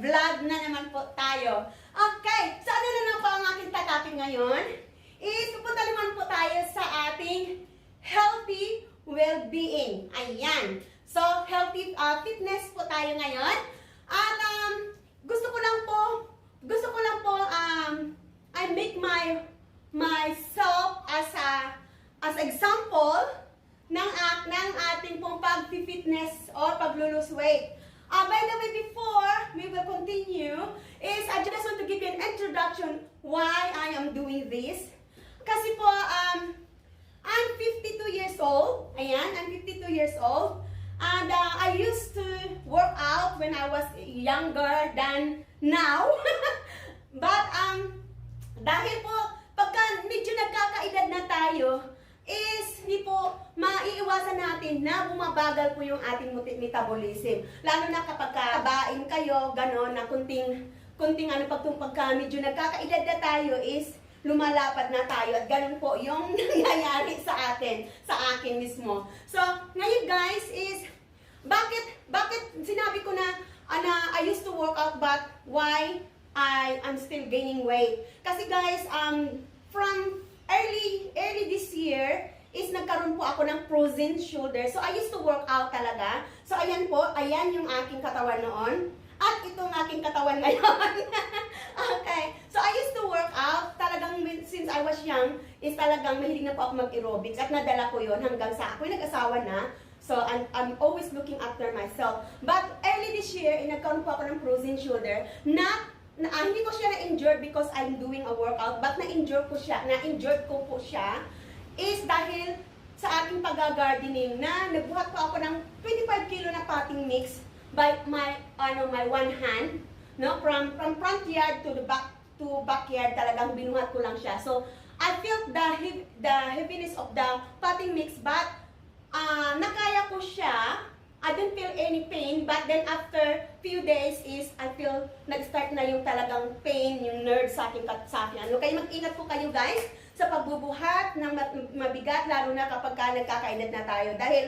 vlog na naman po tayo. Okay, so ano na naman po ang aking topic ngayon? Is pupunta naman po tayo sa ating healthy well-being. Ayan. So, healthy fitness po tayo ngayon. At gusto ko lang po I make myself as example ng ating pong pag-fitness or pag-lose weight. By the way, before we will continue, is I just want to give you an introduction why I am doing this. Kasi po, I'm 52 years old. Ayan, I'm 52 years old. And I used to work out when I was younger than now. But dahil po, pagka medyo nagkakaedad na tayo, is hindi po maiiwasan natin na bumabagal po yung ating metabolism. Lalo na kapag kabain kayo, gano'n, na kunting pagka medyo nagkakaedad na tayo is lumalapad na tayo at ganun po yung nangyayari sa akin mismo. So, ngayon guys is, bakit sinabi ko na I used to work out but why I'm still gaining weight? Kasi guys, from early this year is nagkaroon po ako ng frozen shoulder. So, I used to work out talaga. So, ayan po, ayan yung aking katawan noon. At itong aking katawan ngayon. Okay. So, I used to work out. Talagang, since I was young, is talagang mahilig na po ako mag-aerobics. At nadala ko yon hanggang sa ako'y nag-asawa na. So, I'm always looking after myself. But, early this year, nagkaroon po ako ng frozen shoulder. Hindi ko siya na-injured because I'm doing a workout, but na-injured ko po siya is dahil sa aking pag-gardening na nagbuhat po ako ng 25 kilo na potting mix by my one hand, no, from front yard to the backyard, talagang binuhat ko lang siya. So I felt the heaviness of the potting mix, but nakaya ko siya. I didn't feel any pain, but then after few days is I feel nag-start na yung talagang pain, yung nerve sa akin. Ano, kaya mag-ingat po kayo guys sa pagbubuhat ng mabigat, lalo na kapag nagkakainat na tayo. Dahil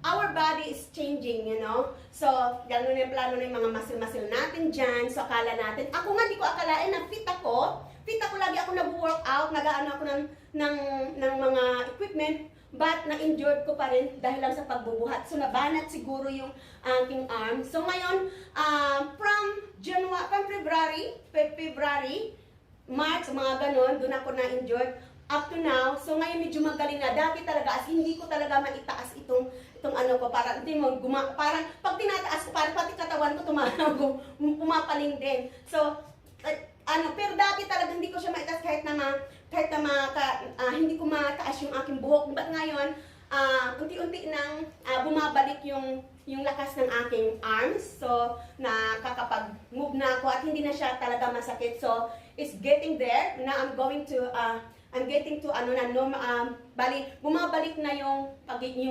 our body is changing, you know. So, gano'n yung plano na yung mga muscle natin dyan. So, akala natin, ako nga di ko akalain na fit ako. Fit ako, lagi ako nag-workout, nag-ano ako ng mga equipment. But na-injured ko pa rin dahil lang sa pagbubuhat. So, nabanat siguro yung aking arm. So, ngayon, from February, March, mga ganon, doon ako na-injured. Up to now, so ngayon medyo magaling na. Dati talaga, as hindi ko talaga maitaas itong ano ko, parang pag tinataas ko, parang pati katawan ko pumapaling din. So, pero dati talaga hindi ko siya maitaas kahit na hindi ko mataas yung aking buhok. But ngayon, unti-unti nang bumabalik yung lakas ng aking arms. So, nakakapag-move na ako at hindi na siya talaga masakit. So, it's getting there. Now, I'm getting to bumabalik na yung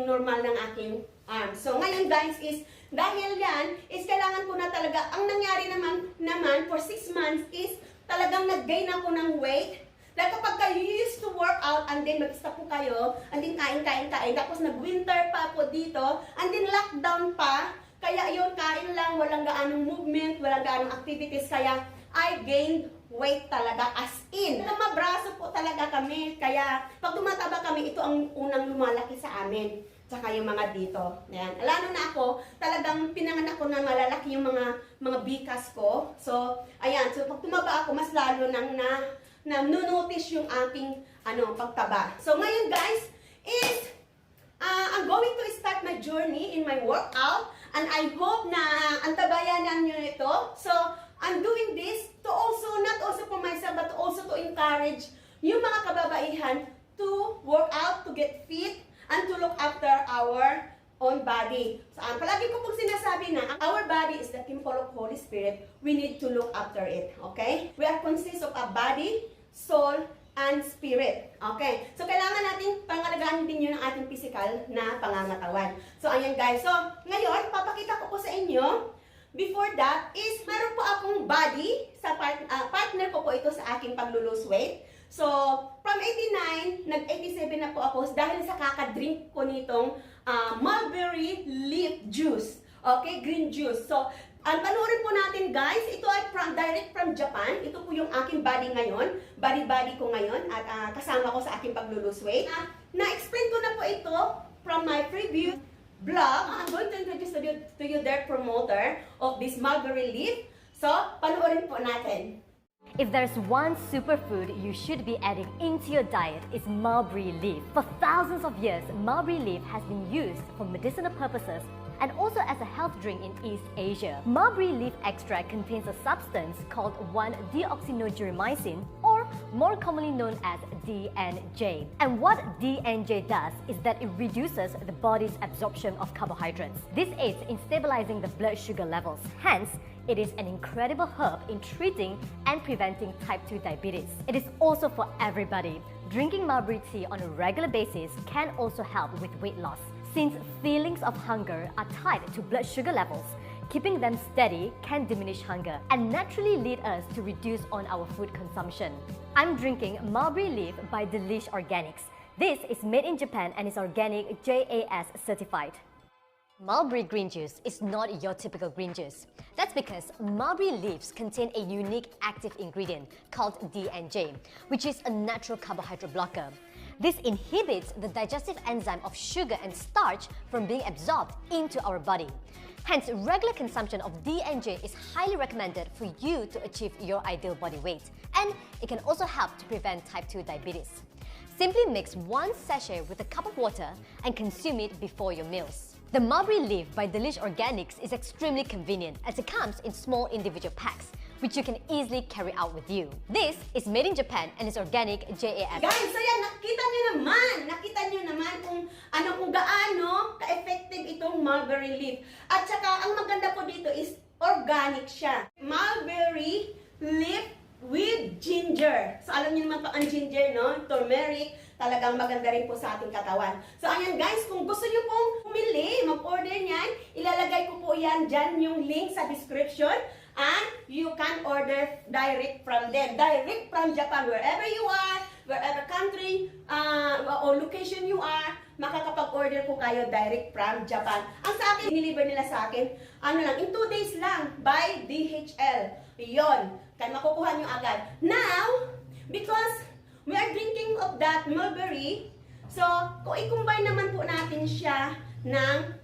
normal ng aking arms. So, ngayon guys is, dahil yan, is kailangan ko na talaga, ang nangyari naman for 6 months is, talagang nag-gain ako ng weight. Dahil kapag kayo used to work out, and then mag-stop po kayo, and then kain, tapos nag-winter pa po dito, and then lockdown pa, kaya yun, kain lang, walang gaanong movement, walang gaanong activities, kaya I gained weight talaga, as in. Mabraso po talaga kami, kaya pag tumataba kami, ito ang unang lumalaki sa amin. Tsaka yung mga dito. Ayan. Lalo na ako, talagang pinanganak ko na malalaki yung mga bikas ko. So, ayan. So, pag tumaba ako, mas lalo nang na-notice yung aking pagtaba. So, ngayon guys, is I'm going to start my journey in my workout. And I hope na antabayanan nyo ito. So, I'm doing this to also, not also for myself, but also to encourage yung mga kababaihan to work out, to get fit, and to look after our own body. So, palagi ko pong sinasabi na our body is the temple of Holy Spirit. We need to look after it. Okay? We are consist of a body, soul, and spirit. Okay? So, kailangan natin pangalagaan din yun ng ating physical na pangangatawan. So, ayan guys. So, ngayon, papakita ko po sa inyo. Before that is, meron po akong body sa partner ko po ito sa aking pag-lose weight. So, from 89, nag-87 na po ako dahil sa kakadrink ko nitong mulberry leaf juice. Okay, green juice. So, Ang panoorin po natin guys, ito ay direct from Japan. Ito po yung aking body ngayon, body ko ngayon at kasama ko sa aking pag-lose weight. Na-explain ko na po ito from my previous vlog. I'm going to introduce to you their promoter of this mulberry leaf. So, panoorin po natin. If there's one superfood you should be adding into your diet, it's mulberry leaf. For thousands of years, mulberry leaf has been used for medicinal purposes and also as a health drink in East Asia. Mulberry leaf extract contains a substance called 1-deoxynitromycin, or more commonly known as DNJ. And what DNJ does is that it reduces the body's absorption of carbohydrates. This aids in stabilizing the blood sugar levels. Hence, it is an incredible herb in treating and preventing type 2 diabetes. It is also for everybody. Drinking mulberry tea on a regular basis can also help with weight loss. Since feelings of hunger are tied to blood sugar levels, keeping them steady can diminish hunger and naturally lead us to reduce on our food consumption. I'm drinking mulberry leaf by Delish Organics. This is made in Japan and is organic JAS certified. Mulberry green juice is not your typical green juice. That's because mulberry leaves contain a unique active ingredient called DNJ, which is a natural carbohydrate blocker. This inhibits the digestive enzyme of sugar and starch from being absorbed into our body. Hence, regular consumption of DNJ is highly recommended for you to achieve your ideal body weight, and it can also help to prevent type 2 diabetes. Simply mix 1 sachet with a cup of water and consume it before your meals. The mulberry leaf by Delish Organics is extremely convenient as it comes in small individual packs, which you can easily carry out with you. This is made in Japan and is organic JAS. Guys, so yan, nakita nyo naman kung gaano ka-effective itong mulberry leaf. At saka, ang maganda po dito is organic siya. Mulberry leaf with ginger. So, alam niyo naman po ang ginger, no? Turmeric, talagang maganda rin po sa ating katawan. So, ayan guys, kung gusto niyo pong pumili, mag-order niyan, ilalagay ko po yan dyan yung link sa description. And you can order direct from them, direct from Japan, wherever you are, wherever country or location you are, makakapag-order po kayo direct from Japan. Ang sa akin, deliver nila sa akin, in 2 days lang, by DHL. Yon, kaya makukuha nyo agad. Now, because we are drinking of that mulberry, so, kung i-combine naman po natin siya ng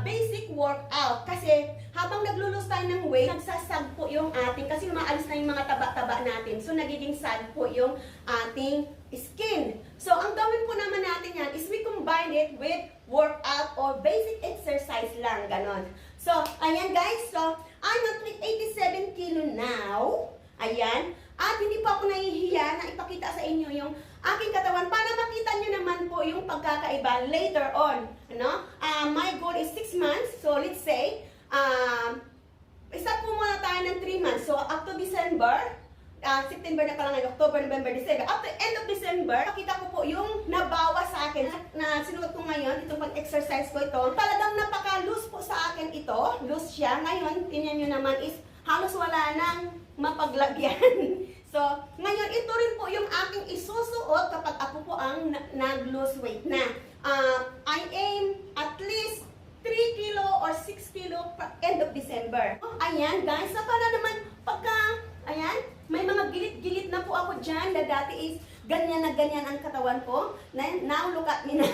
basic workout, kasi habang naglulus tayo ng weight, nagsasag po yung ating, kasi maalis na yung mga taba-taba natin. So, nagiging sad po yung ating skin. So, ang gawin po naman natin yan is we combine it with workout or basic exercise lang, ganon. So, ayan guys. So, I'm at 87 kilo now. Ayan. At hindi pa ako nahihiya na ipakita sa inyo yung aking katawan para makita nyo naman po yung pagkakaiba later on. Ano? My goal is 6 months. So, let's say, start po muna tayo ng 3 months. So, up to December, September na pala ngayon, October, November, December. Up to end of December, pakita ko po yung nabawa sa akin na sinuot ko ngayon, itong pag-exercise ko ito. Talagang napaka-loose po sa akin ito. Loose siya. Ngayon, tingnan nyo naman is halos wala nang mapaglagyan. So, ngayon, ito rin po yung aking isusuot kapag ako po ang nag-lose weight na. I aim at least 3 kilo or 6 kilo end of December. Ayan, guys. So, para naman pagka, ayan, may mga gilit-gilit na po ako dyan na dati is ganyan na ganyan ang katawan ko. Now, look at me now.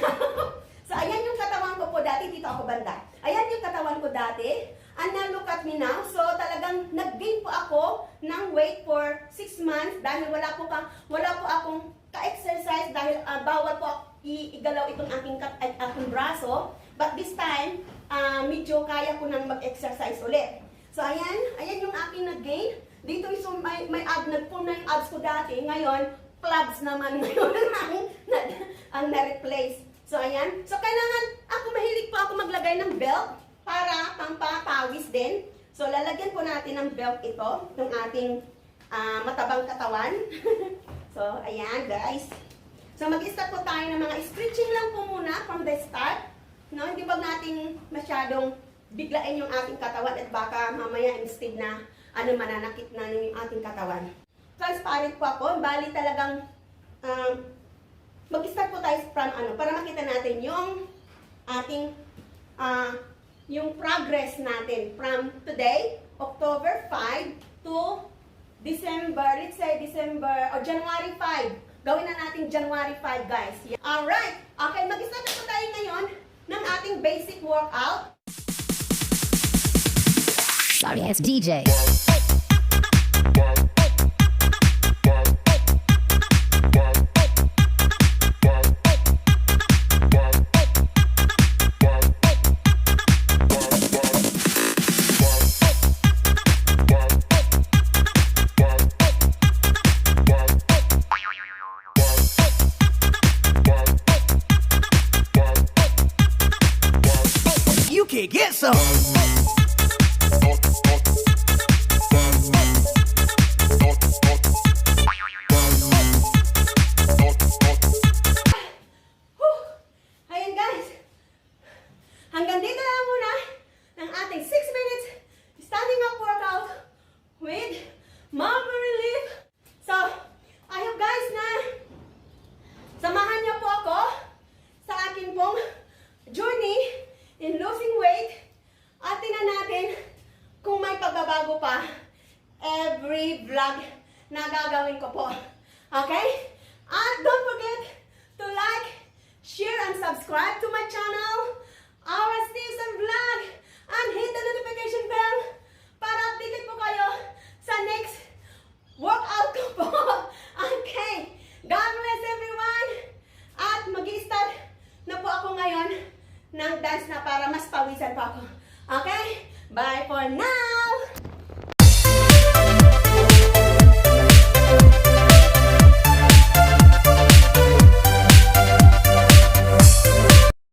So, ayan yung katawan ko po dati. Dito ako banda. Ayan yung katawan ko dati. And now, look at me now. So, talagang nag-gain po ako ng weight for 6 months dahil wala po akong ka-exercise dahil bawal po igalaw itong aking braso. But this time, medyo kaya ko nang mag-exercise ulit. So, ayan yung aking nag-gain. Dito is may abs, nag-pull na yung abs ko dati. Ngayon, clubs naman ngayon ang na-replace. So, ayan. So, kailangan, mahilig po ako maglagay ng belt para pampapawis din. So, lalagyan po natin ng belt ito, ng ating matabang katawan. So, ayan guys. So, mag-start po tayo ng mga stretching lang po muna from the start. No? Hindi ba natin masyadong biglain yung ating katawan at baka mamaya instead na mananakit na yung ating katawan. Transparent po ako. Bali talagang mag-start po tayo from para makita natin yung ating yung progress natin from today, October 5 to December, let's say December or January 5. Gawin na natin January 5, guys. Alright. Okay, mag-start na po tayo ngayon ng ating basic workout. Sorry, it's DJ. You can get some. Ayan guys, hanggang dito lang muna ng ating 6 minutes standing up workout with Mulberry Leaf. So, I hope guys na samahan niyo po ako sa akin pong journey in losing weight at tingnan natin kung may pagbabago pa every vlog na gagawin ko po. Okay? At don't forget to like, share, and subscribe to my channel, our Steve's Vlog, and hit the notification bell para updated po kayo sa next workout ko po. Okay. God bless everyone. At mag-i-start na po ako ngayon ng dance na para mas pawisan pa ako. Okay? Bye for now!